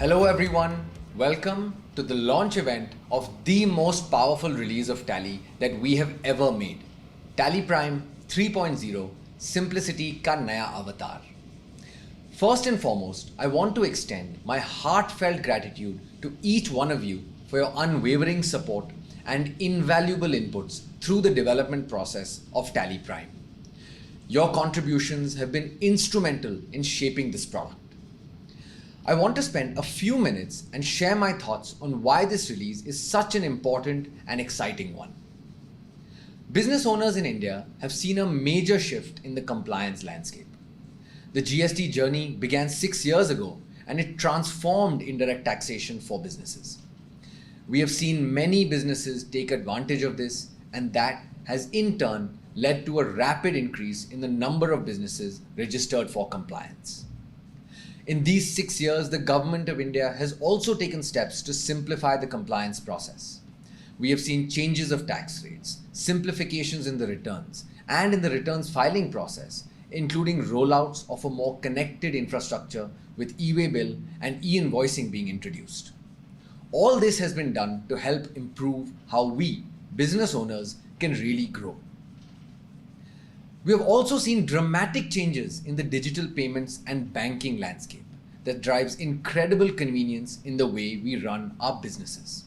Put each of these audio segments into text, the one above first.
Hello everyone, welcome to the launch event of the most powerful release of Tally that we have ever made. TallyPrime 3.0 Simplicity Ka Naya Avatar. First and foremost, I want to extend my heartfelt gratitude to each one of you for your unwavering support and invaluable inputs through the development process of TallyPrime. Your contributions have been instrumental in shaping this product. I want to spend a few minutes and share my thoughts on why this release is such an important and exciting one. Business owners in India have seen a major shift in the compliance landscape. The GST journey began 6 years ago and it transformed indirect taxation for businesses. We have seen many businesses take advantage of this, and that has in turn led to a rapid increase in the number of businesses registered for compliance. In these 6 years, the government of India has also taken steps to simplify the compliance process. We have seen changes of tax rates, simplifications in the returns, and in the returns filing process, including rollouts of a more connected infrastructure with e-way bill and e-invoicing being introduced. All this has been done to help improve how we, business owners, can really grow. We have also seen dramatic changes in the digital payments and banking landscape that drives incredible convenience in the way we run our businesses.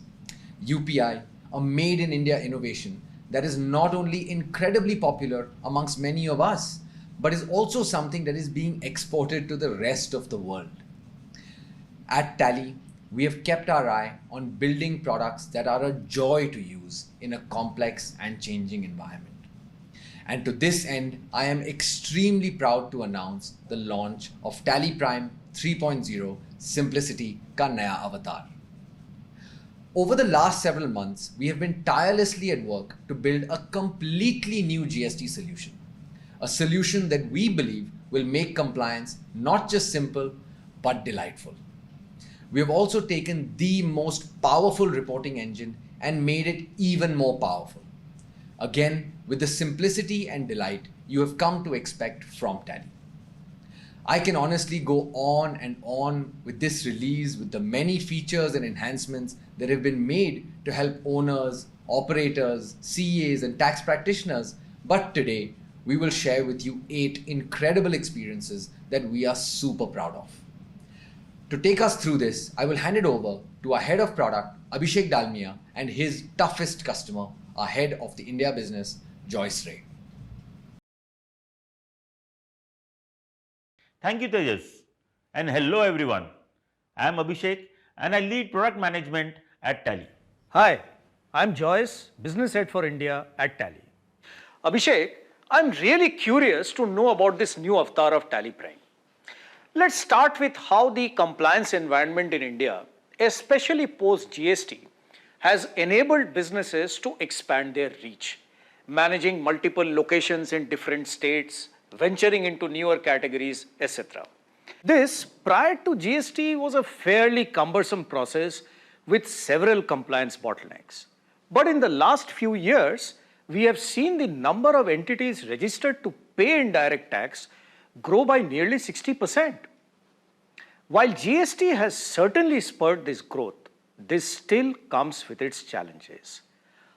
UPI, a made in India innovation that is not only incredibly popular amongst many of us, but is also something that is being exported to the rest of the world. At Tally, we have kept our eye on building products that are a joy to use in a complex and changing environment. And to this end, I am extremely proud to announce the launch of TallyPrime 3.0 Simplicity Ka Naya Avatar. Over the last several months, we have been tirelessly at work to build a completely new GST solution. A solution that we believe will make compliance not just simple, but delightful. We have also taken the most powerful reporting engine and made it even more powerful. Again, with the simplicity and delight you have come to expect from Tally. I can honestly go on and on with this release with the many features and enhancements that have been made to help owners, operators, CAs, and tax practitioners, but today we will share with you 8 incredible experiences that we are super proud of. To take us through this, I will hand it over to our head of product, Abhishek Dalmia, and his toughest customer, our head of the India business, Joyce Ray. Thank you, Tejas. And hello, everyone. I am Abhishek and I lead product management at Tally. Hi, I'm Joyce, Business Head for India at Tally. Abhishek, I'm really curious to know about this new avatar of TallyPrime. Let's start with how the compliance environment in India, especially post-GST, has enabled businesses to expand their reach, managing multiple locations in different states, venturing into newer categories, etc. This, prior to GST, was a fairly cumbersome process with several compliance bottlenecks. But in the last few years, we have seen the number of entities registered to pay indirect tax grow by nearly 60%. While GST has certainly spurred this growth, this still comes with its challenges.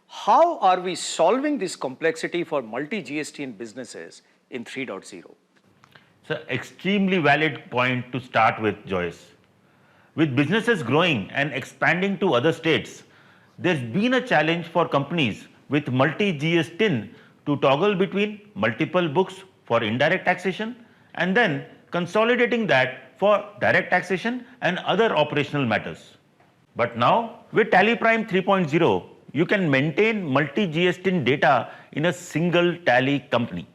How are we solving this complexity for multi-GSTIN businesses in 3.0? It's an extremely valid point to start with, Joyce. With businesses growing and expanding to other states, there's been a challenge for companies with multi-GSTIN to toggle between multiple books for indirect taxation and then consolidating that for direct taxation and other operational matters. But now, with TallyPrime 3.0, you can maintain multi-GSTIN data in a single Tally company.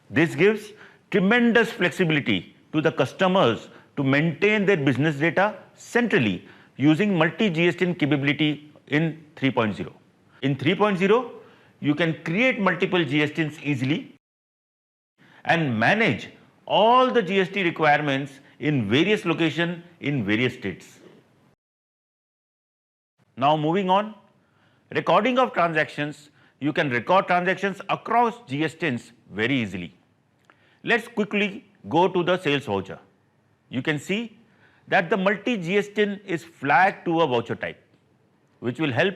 This gives tremendous flexibility to the customers to maintain their business data centrally using multi-GSTIN capability in 3.0. In 3.0, you can create multiple GSTINs easily and manage all the GST requirements in various locations in various states. Now moving on, recording of transactions. You can record transactions across GSTINs very easily. Let's quickly go to the sales voucher. You can see that the multi-GSTIN is flagged to a voucher type, which will help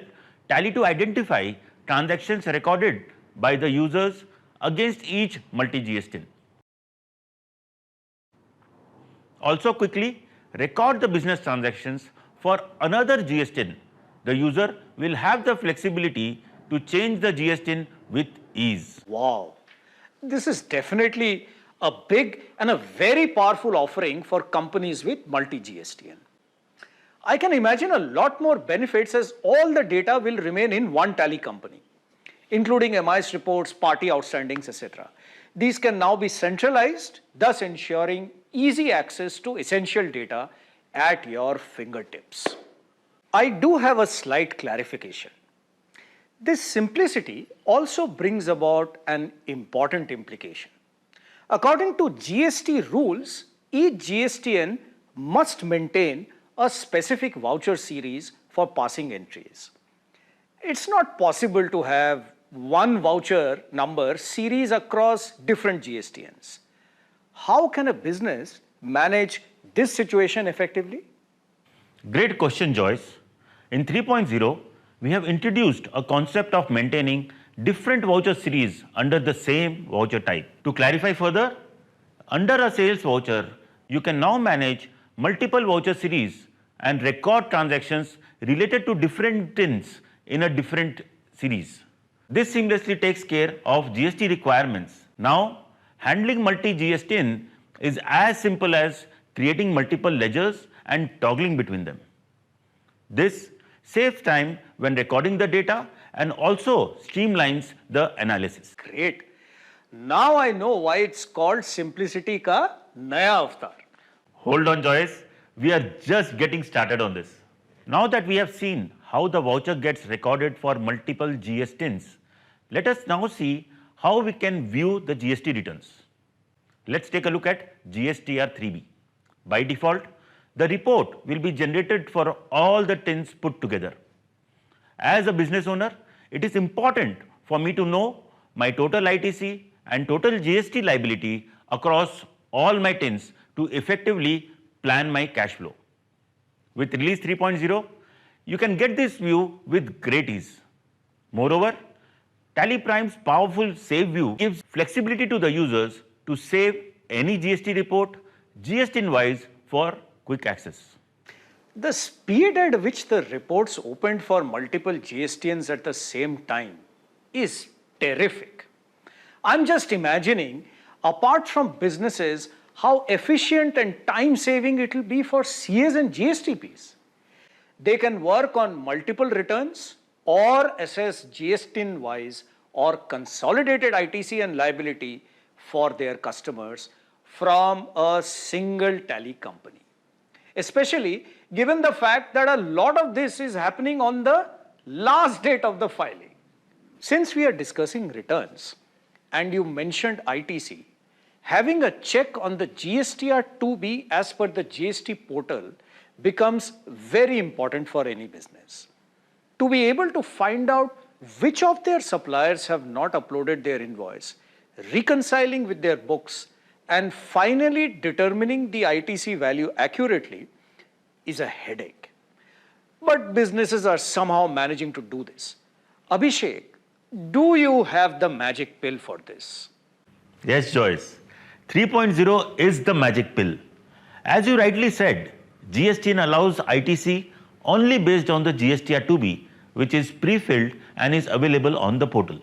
Tally to identify transactions recorded by the users against each multi-GSTIN. Also quickly record the business transactions for another GSTIN. The user will have the flexibility to change the GSTIN with ease. Wow, this is definitely a big and a very powerful offering for companies with multi-GSTN. I can imagine a lot more benefits as all the data will remain in one Tally company, including MIS reports, party outstandings, etc. These can now be centralized, thus ensuring easy access to essential data at your fingertips. I do have a slight clarification. This simplicity also brings about an important implication. According to GST rules, each GSTN must maintain a specific voucher series for passing entries. It's not possible to have one voucher number series across different GSTNs. How can a business manage this situation effectively? Great question, Joyce. In 3.0, we have introduced a concept of maintaining different voucher series under the same voucher type. To clarify further, under a sales voucher, you can now manage multiple voucher series and record transactions related to different TINs in a different series. This seamlessly takes care of GST requirements. Now, handling multi-GSTIN is as simple as creating multiple ledgers and toggling between them. This saves time when recording the data and also streamlines the analysis. Great. Now I know why it's called Simplicity Ka Naya Avatar. Hold on, Joyce. We are just getting started on this. Now that we have seen how the voucher gets recorded for multiple GSTINs, let us now see how we can view the GST returns. Let's take a look at GSTR-2B. By default, the report will be generated for all the TINs put together. As a business owner, it is important for me to know my total ITC and total GST liability across all my TINs to effectively plan my cash flow. With Release 3.0, you can get this view with great ease. Moreover, TallyPrime's powerful Save view gives flexibility to the users to save any GST report GSTIN-wise for quick access. The speed at which the reports opened for multiple GSTNs at the same time is terrific. I'm just imagining, apart from businesses, how efficient and time-saving it will be for CAs and GSTPs. They can work on multiple returns or assess GSTIN-wise or consolidated ITC and liability for their customers from a single Tally company. Especially given the fact that a lot of this is happening on the last date of the filing. Since we are discussing returns and you mentioned ITC, having a check on the GSTR-2B as per the GST portal becomes very important for any business. To be able to find out which of their suppliers have not uploaded their invoice, reconciling with their books, and finally determining the ITC value accurately is a headache. But businesses are somehow managing to do this. Abhishek, do you have the magic pill for this? Yes, Joyce. 3.0 is the magic pill. As you rightly said, GSTIN allows ITC only based on the GSTR-2B, which is pre-filled and is available on the portal.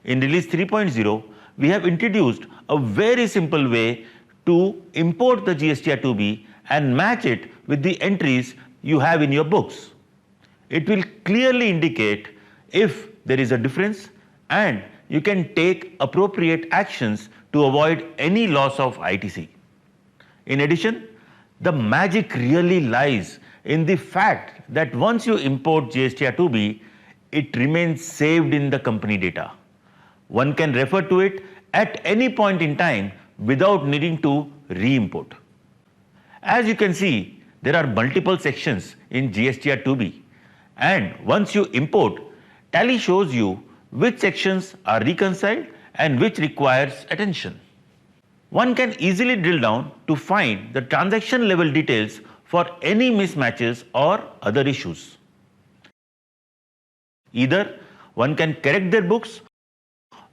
In Release 3.0, we have introduced a very simple way to import the GSTR-2B and match it with the entries you have in your books. It will clearly indicate if there is a difference and you can take appropriate actions to avoid any loss of ITC. In addition, the magic really lies in the fact that once you import GSTR-2B, it remains saved in the company data. One can refer to it at any point in time without needing to re-import. As you can see, there are multiple sections in GSTR-2B, and once you import, Tally shows you which sections are reconciled and which requires attention. One can easily drill down to find the transaction level details for any mismatches or other issues. Either one can correct their books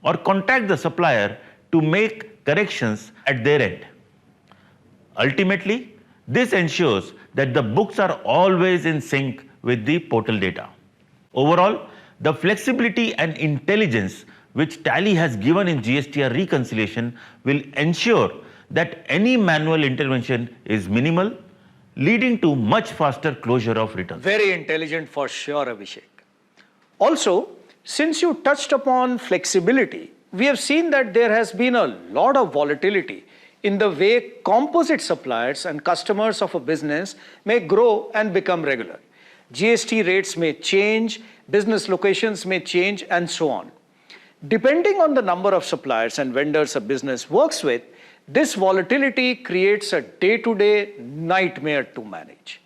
or contact the supplier to make corrections at their end. Ultimately, this ensures that the books are always in sync with the portal data. Overall, the flexibility and intelligence which Tally has given in GSTR reconciliation will ensure that any manual intervention is minimal, leading to much faster closure of returns. Very intelligent for sure, Abhishek. Also, since you touched upon flexibility, we have seen that there has been a lot of volatility in the way composite suppliers and customers of a business may grow and become regular. GST rates may change, business locations may change, and so on. Depending on the number of suppliers and vendors a business works with, this volatility creates a day-to-day nightmare to manage.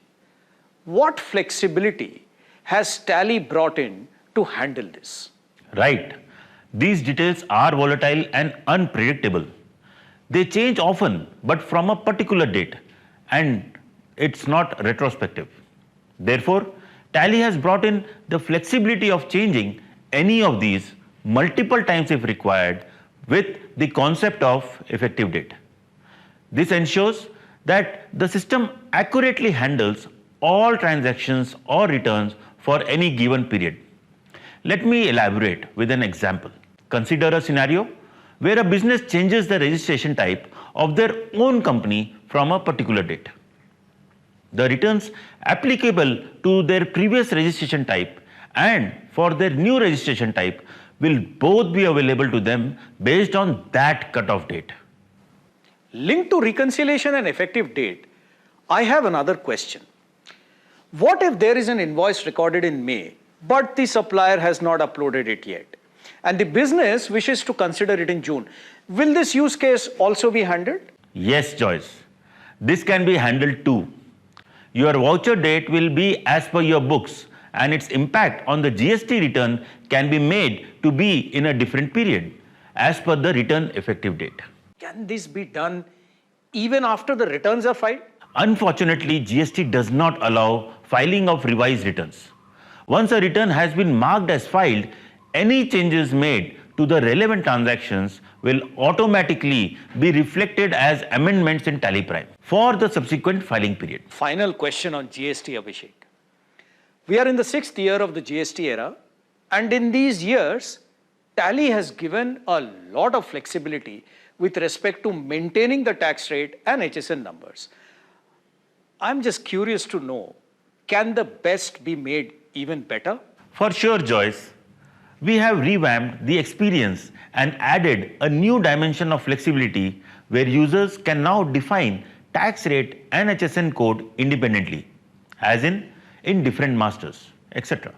What flexibility has Tally brought in to handle this? Right. These details are volatile and unpredictable. They change often, but from a particular date, and it's not retrospective. Therefore, Tally has brought in the flexibility of changing any of these multiple times if required with the concept of effective date. This ensures that the system accurately handles all transactions or returns for any given period. Let me elaborate with an example. Consider a scenario where a business changes the registration type of their own company from a particular date. The returns applicable to their previous registration type and for their new registration type will both be available to them based on that cutoff date. Linked to reconciliation and effective date, I have another question. What if there is an invoice recorded in May, but the supplier has not uploaded it yet, and the business wishes to consider it in June? Will this use case also be handled? Yes, Joyce. This can be handled too. Your voucher date will be as per your books, and its impact on the GST return can be made to be in a different period as per the return effective date. Can this be done even after the returns are filed? Unfortunately, GST does not allow filing of revised returns. Once a return has been marked as filed, any changes made to the relevant transactions will automatically be reflected as amendments in TallyPrime for the subsequent filing period. Final question on GST, Abhishek. We are in the 6th year of the GST era, and in these years, Tally has given a lot of flexibility with respect to maintaining the tax rate and HSN numbers. I'm just curious to know, can the best be made even better? For sure, Joyce. We have revamped the experience and added a new dimension of flexibility where users can now define tax rate and HSN code independently, as in different masters, etc.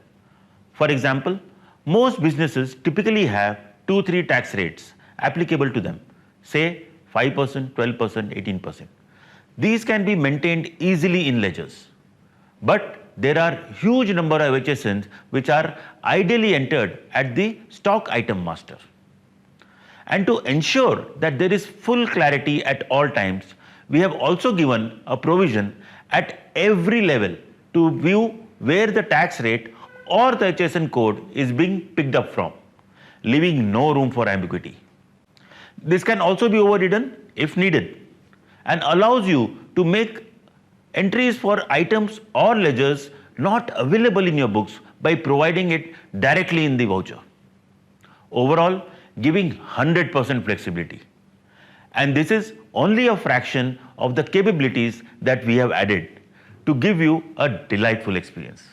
For example, most businesses typically have 2-3 tax rates applicable to them, say 5%, 12%, 18%. These can be maintained easily in ledgers. But there are huge number of HSNs which are ideally entered at the stock item master. And to ensure that there is full clarity at all times, we have also given a provision at every level to view where the tax rate or the HSN code is being picked up from, leaving no room for ambiguity. This can also be overridden if needed and allows you to make entries for items or ledgers not available in your books by providing it directly in the voucher. Overall, giving 100% flexibility. And this is only a fraction of the capabilities that we have added to give you a delightful experience.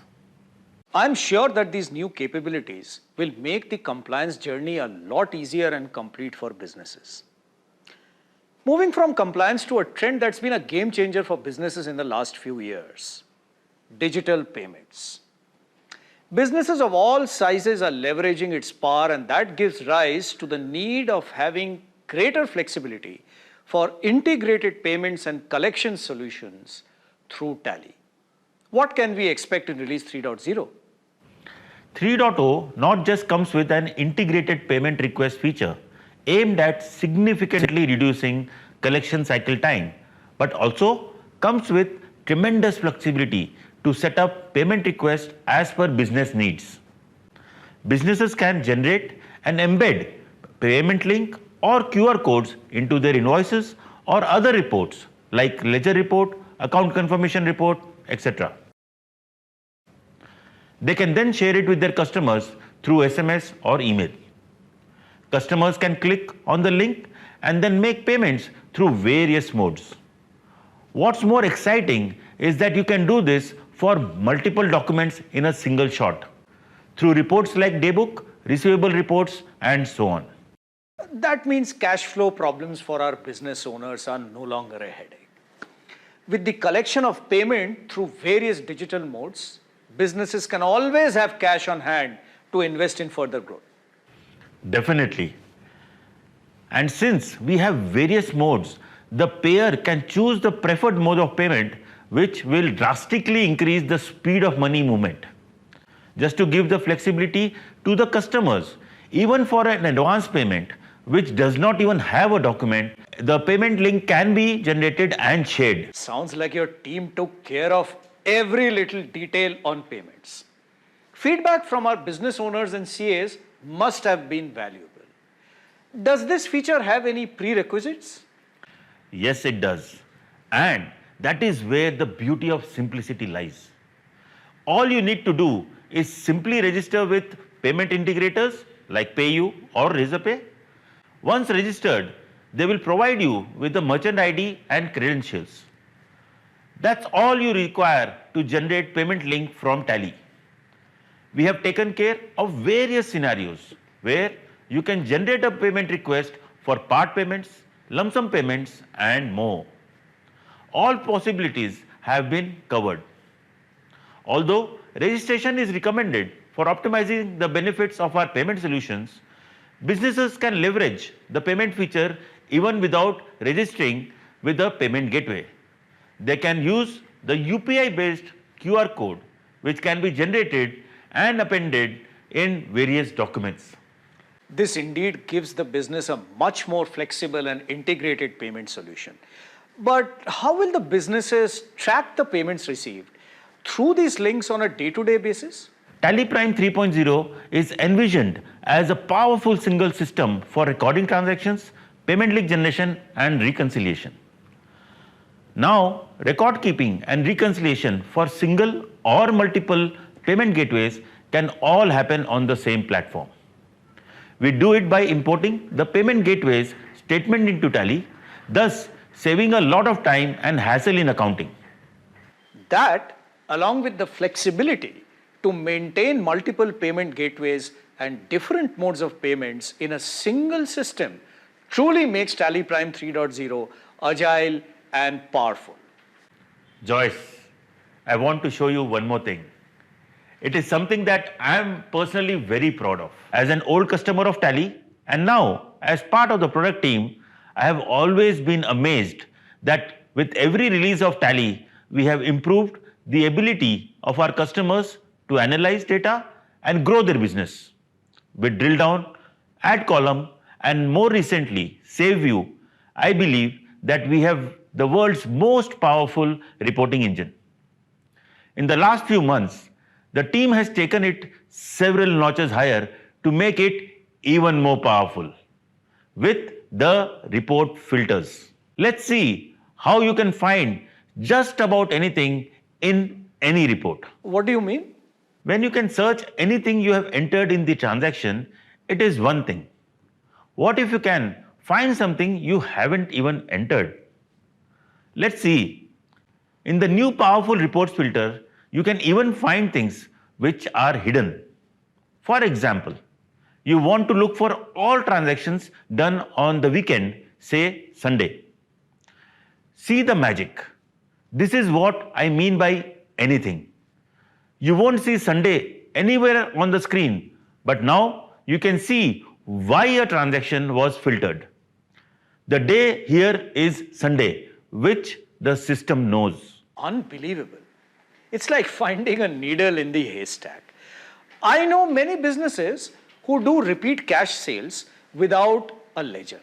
I'm sure that these new capabilities will make the compliance journey a lot easier and complete for businesses. Moving from compliance to a trend that's been a game changer for businesses in the last few years, digital payments. Businesses of all sizes are leveraging its power, and that gives rise to the need of having greater flexibility for integrated payments and collection solutions through Tally. What can we expect in Release 3.0? 3.0 not just comes with an integrated payment request feature aimed at significantly reducing collection cycle time, but also comes with tremendous flexibility to set up payment requests as per business needs. Businesses can generate and embed payment link or QR codes into their invoices or other reports like ledger report, account confirmation report, etc. They can then share it with their customers through SMS or email. Customers can click on the link and then make payments through various modes. What's more exciting is that you can do this for multiple documents in a single shot through reports like daybook, receivable reports, and so on. That means cash flow problems for our business owners are no longer a headache. With the collection of payment through various digital modes, businesses can always have cash on hand to invest in further growth. Definitely. And since we have various modes, the payer can choose the preferred mode of payment, which will drastically increase the speed of money movement. Just to give the flexibility to the customers, even for an advance payment, which does not even have a document, the payment link can be generated and shared. Sounds like your team took care of every little detail on payments. Feedback from our business owners and CAs must have been valuable. Does this feature have any prerequisites? Yes, it does. And that is where the beauty of simplicity lies. All you need to do is simply register with payment integrators like PayU or Razorpay. Once registered, they will provide you with the merchant ID and credentials. That's all you require to generate payment link from Tally. We have taken care of various scenarios where you can generate a payment request for part payments, lump sum payments, and more. All possibilities have been covered. Although registration is recommended for optimizing the benefits of our payment solutions, businesses can leverage the payment feature even without registering with the payment gateway. They can use the UPI-based QR code, which can be generated and appended in various documents. This indeed gives the business a much more flexible and integrated payment solution. But how will the businesses track the payments received? Through these links on a day-to-day basis? TallyPrime 3.0 is envisioned as a powerful single system for recording transactions, payment link generation, and reconciliation. Now, record keeping and reconciliation for single or multiple payment gateways can all happen on the same platform. We do it by importing the payment gateway's statement into Tally, thus saving a lot of time and hassle in accounting. That, along with the flexibility to maintain multiple payment gateways and different modes of payments in a single system, truly makes TallyPrime 3.0 agile and powerful. Joyce, I want to show you one more thing. It is something that I am personally very proud of. As an old customer of Tally and now as part of the product team, I have always been amazed that with every release of Tally, we have improved the ability of our customers to analyze data and grow their business. With drill down, add column, and more recently, save view, I believe that we have the world's most powerful reporting engine. In the last few months, the team has taken it several notches higher to make it even more powerful with the report filters. Let's see how you can find just about anything in any report. What do you mean? When you can search anything you have entered in the transaction, it is one thing. What if you can find something you haven't even entered? Let's see. In the new powerful reports filter, you can even find things which are hidden. For example, you want to look for all transactions done on the weekend, say Sunday. See the magic. This is what I mean by anything. You won't see Sunday anywhere on the screen, but now you can see why a transaction was filtered. The day here is Sunday, which the system knows. Unbelievable. It's like finding a needle in the haystack. I know many businesses who do repeat cash sales without a ledger.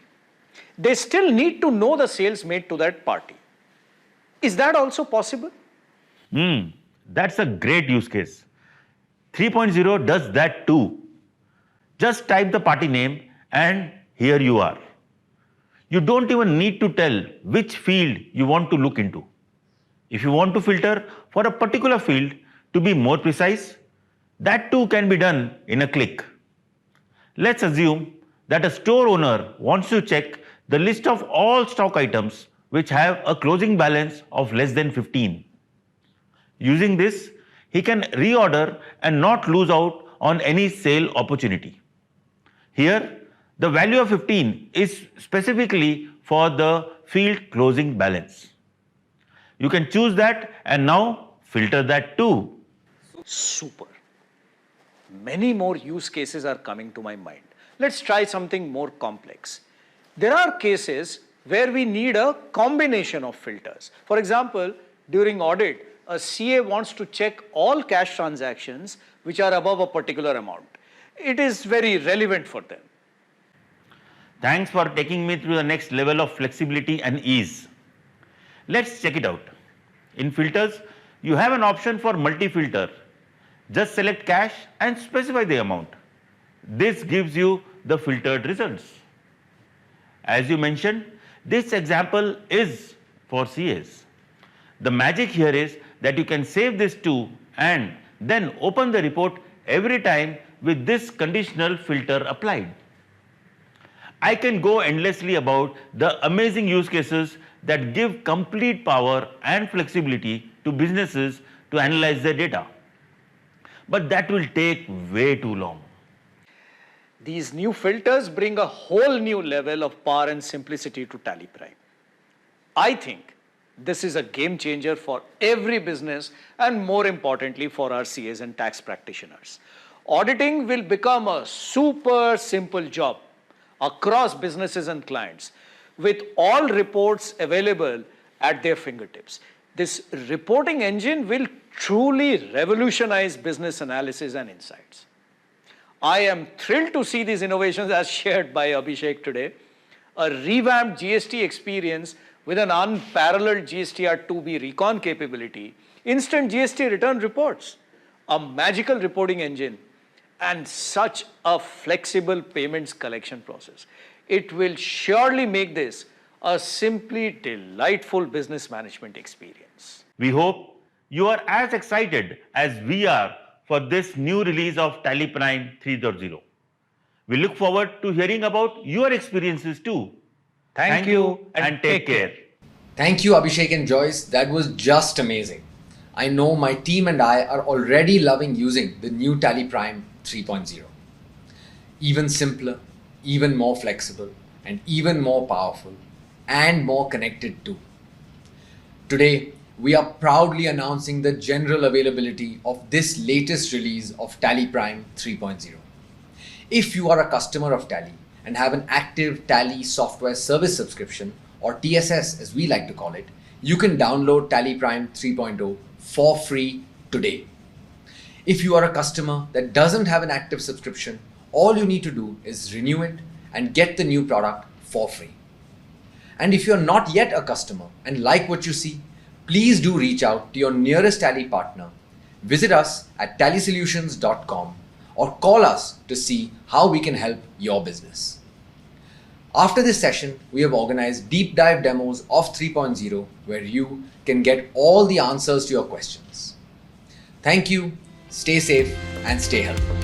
They still need to know the sales made to that party. Is that also possible? That's a great use case. 3.0 does that too. Just type the party name and here you are. You don't even need to tell which field you want to look into. If you want to filter for a particular field to be more precise, that too can be done in a click. Let's assume that a store owner wants to check the list of all stock items which have a closing balance of less than 15. Using this, he can reorder and not lose out on any sale opportunity. Here, the value of 15 is specifically for the field closing balance. You can choose that and now filter that too. Super. Many more use cases are coming to my mind. Let's try something more complex. There are cases where we need a combination of filters. For example, during audit, a CA wants to check all cash transactions which are above a particular amount. It is very relevant for them. Thanks for taking me through the next level of flexibility and ease. Let's check it out. In filters, you have an option for multi-filter. Just select cash and specify the amount. This gives you the filtered results. As you mentioned, this example is for CAs. The magic here is that you can save this too and then open the report every time with this conditional filter applied. I can go endlessly about the amazing use cases that give complete power and flexibility to businesses to analyze their data. But that will take way too long. These new filters bring a whole new level of power and simplicity to TallyPrime. I think this is a game changer for every business and more importantly for our CAs and tax practitioners. Auditing will become a super simple job across businesses and clients with all reports available at their fingertips. This reporting engine will truly revolutionize business analysis and insights. I am thrilled to see these innovations as shared by Abhishek today. A revamped GST experience with an unparalleled GSTR-2B recon capability, instant GST return reports, a magical reporting engine, and such a flexible payments collection process. It will surely make this a simply delightful business management experience. We hope you are as excited as we are for this new release of TallyPrime 3.0. We look forward to hearing about your experiences too. Thank you and take care. Thank you, Abhishek and Joyce. That was just amazing. I know my team and I are already loving using the new TallyPrime 3.0. Even simpler, even more flexible, and even more powerful, and more connected too. Today, we are proudly announcing the general availability of this latest release of TallyPrime 3.0. If you are a customer of Tally and have an active Tally software service subscription, or TSS as we like to call it, you can download TallyPrime 3.0 for free today. If you are a customer that doesn't have an active subscription, all you need to do is renew it and get the new product for free. And if you're not yet a customer and like what you see, please do reach out to your nearest Tally partner, visit us at tallysolutions.com or call us to see how we can help your business. After this session, we have organized deep dive demos of 3.0 where you can get all the answers to your questions. Thank you, stay safe and stay healthy.